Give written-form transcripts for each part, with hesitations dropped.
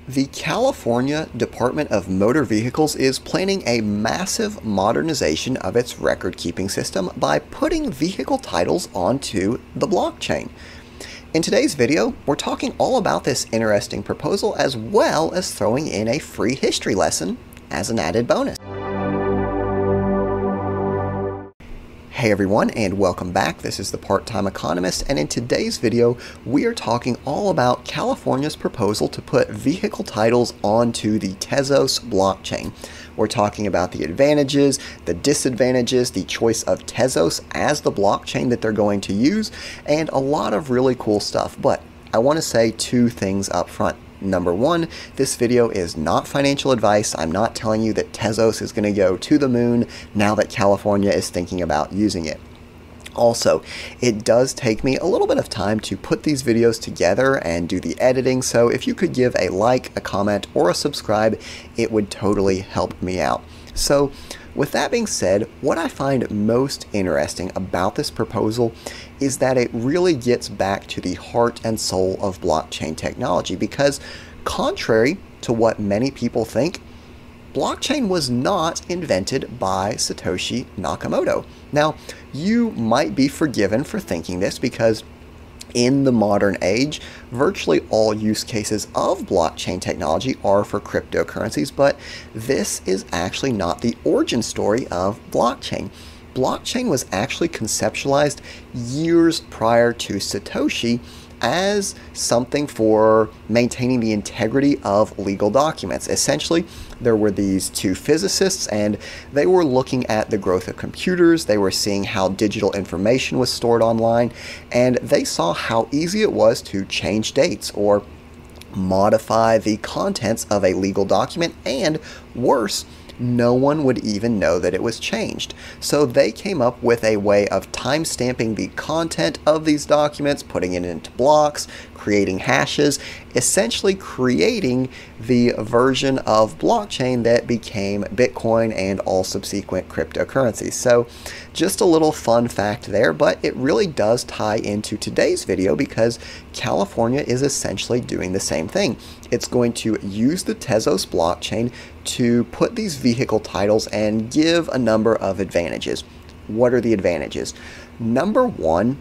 The California Department of Motor Vehicles is planning a massive modernization of its record-keeping system by putting vehicle titles onto the blockchain. In today's video, we're talking all about this interesting proposal as well as throwing in a free history lesson as an added bonus. Hey everyone, and welcome back. This is the Part-Time Economist, and in today's video we are talking all about California's proposal to put vehicle titles onto the Tezos blockchain. We're talking about the advantages, the disadvantages, the choice of Tezos as the blockchain that they're going to use, and a lot of really cool stuff. But I want to say two things up front. Number one, this video is not financial advice. I'm not telling you that Tezos is going to go to the moon now that California is thinking about using it. Also, it does take me a little bit of time to put these videos together and do the editing, so if you could give a like, a comment, or a subscribe, it would totally help me out. So, with that being said, what I find most interesting about this proposal is that it really gets back to the heart and soul of blockchain technology, because contrary to what many people think, blockchain was not invented by Satoshi Nakamoto. Now, you might be forgiven for thinking this because in the modern age, virtually all use cases of blockchain technology are for cryptocurrencies, but this is actually not the origin story of blockchain. Blockchain was actually conceptualized years prior to Satoshi as something for maintaining the integrity of legal documents. Essentially, there were these two physicists and they were looking at the growth of computers, they were seeing how digital information was stored online, and they saw how easy it was to change dates or modify the contents of a legal document, and worse, no one would even know that it was changed. So they came up with a way of time-stamping the content of these documents, putting it into blocks, creating hashes, essentially creating the version of blockchain that became Bitcoin and all subsequent cryptocurrencies. So just a little fun fact there, but it really does tie into today's video because California is essentially doing the same thing. It's going to use the Tezos blockchain to put these vehicle titles and give a number of advantages. What are the advantages? Number one,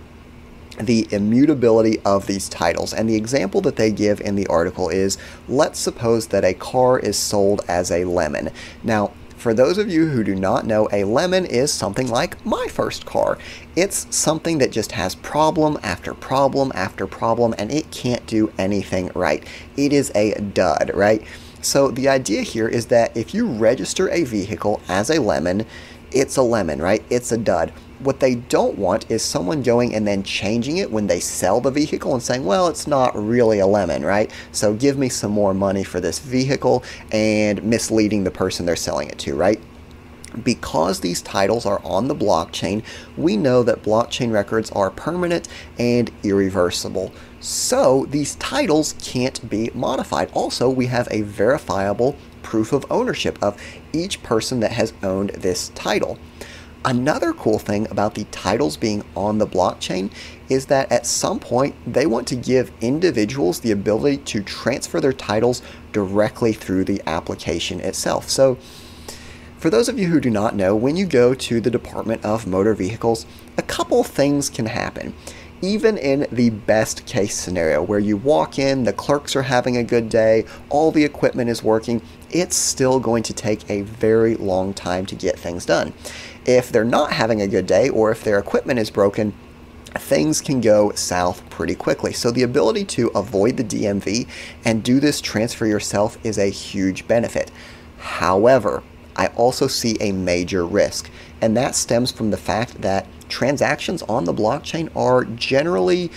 the immutability of these titles. And the example that they give in the article is, let's suppose that a car is sold as a lemon. Now, for those of you who do not know, a lemon is something like my first car. It's something that just has problem after problem after problem, and it can't do anything right. It is a dud, right? So the idea here is that if you register a vehicle as a lemon, it's a lemon, right? It's a dud. What they don't want is someone going and then changing it when they sell the vehicle and saying, well, it's not really a lemon, right? So give me some more money for this vehicle, and misleading the person they're selling it to, right? Because these titles are on the blockchain, we know that blockchain records are permanent and irreversible. So these titles can't be modified. Also, we have a verifiable proof of ownership of each person that has owned this title. Another cool thing about the titles being on the blockchain is that at some point they want to give individuals the ability to transfer their titles directly through the application itself. So for those of you who do not know, when you go to the Department of Motor Vehicles, a couple things can happen. Even in the best case scenario where you walk in, the clerks are having a good day, all the equipment is working, it's still going to take a very long time to get things done. If they're not having a good day, or if their equipment is broken, things can go south pretty quickly. So the ability to avoid the DMV and do this transfer yourself is a huge benefit. However, I also see a major risk, and that stems from the fact that transactions on the blockchain are generally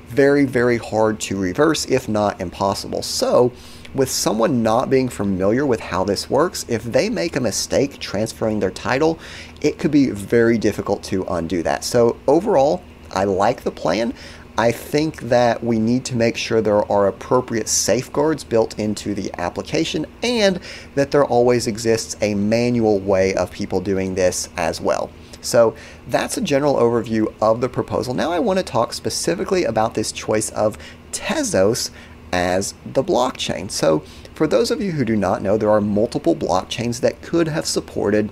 very, very hard to reverse, if not impossible. So with someone not being familiar with how this works, if they make a mistake transferring their title, it could be very difficult to undo that. So overall, I like the plan. I think that we need to make sure there are appropriate safeguards built into the application, and that there always exists a manual way of people doing this as well. So that's a general overview of the proposal. Now I want to talk specifically about this choice of Tezos as the blockchain. So For those of you who do not know, there are multiple blockchains that could have supported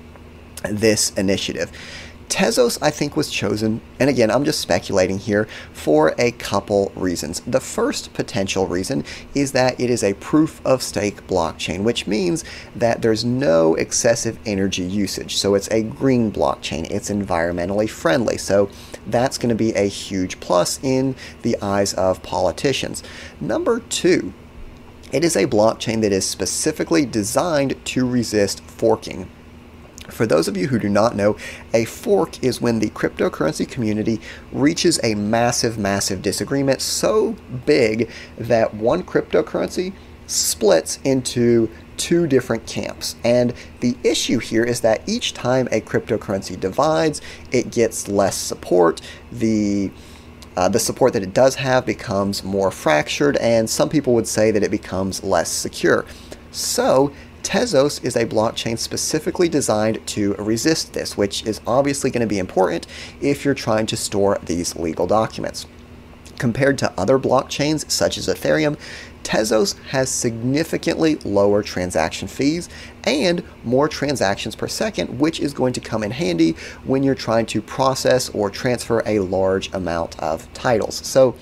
this initiative. Tezos, I think, was chosen, and again, I'm just speculating here, for a couple reasons. The first potential reason is that it is a proof-of-stake blockchain, which means that there's no excessive energy usage. So it's a green blockchain. It's environmentally friendly. So that's going to be a huge plus in the eyes of politicians. Number two, it is a blockchain that is specifically designed to resist forking. For those of you who do not know, a fork is when the cryptocurrency community reaches a massive disagreement so big that one cryptocurrency splits into two different camps. And the issue here is that each time a cryptocurrency divides, it gets less support. The support that it does have becomes more fractured, and some people would say that it becomes less secure. So Tezos is a blockchain specifically designed to resist this, which is obviously going to be important if you're trying to store these legal documents. Compared to other blockchains such as Ethereum, Tezos has significantly lower transaction fees and more transactions per second, which is going to come in handy when you're trying to process or transfer a large amount of titles. So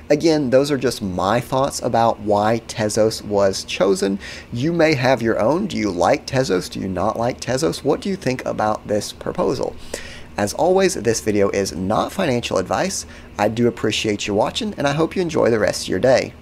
again, those are just my thoughts about why Tezos was chosen. You may have your own. Do you like Tezos? Do you not like Tezos? What do you think about this proposal? As always, this video is not financial advice. I do appreciate you watching, and I hope you enjoy the rest of your day.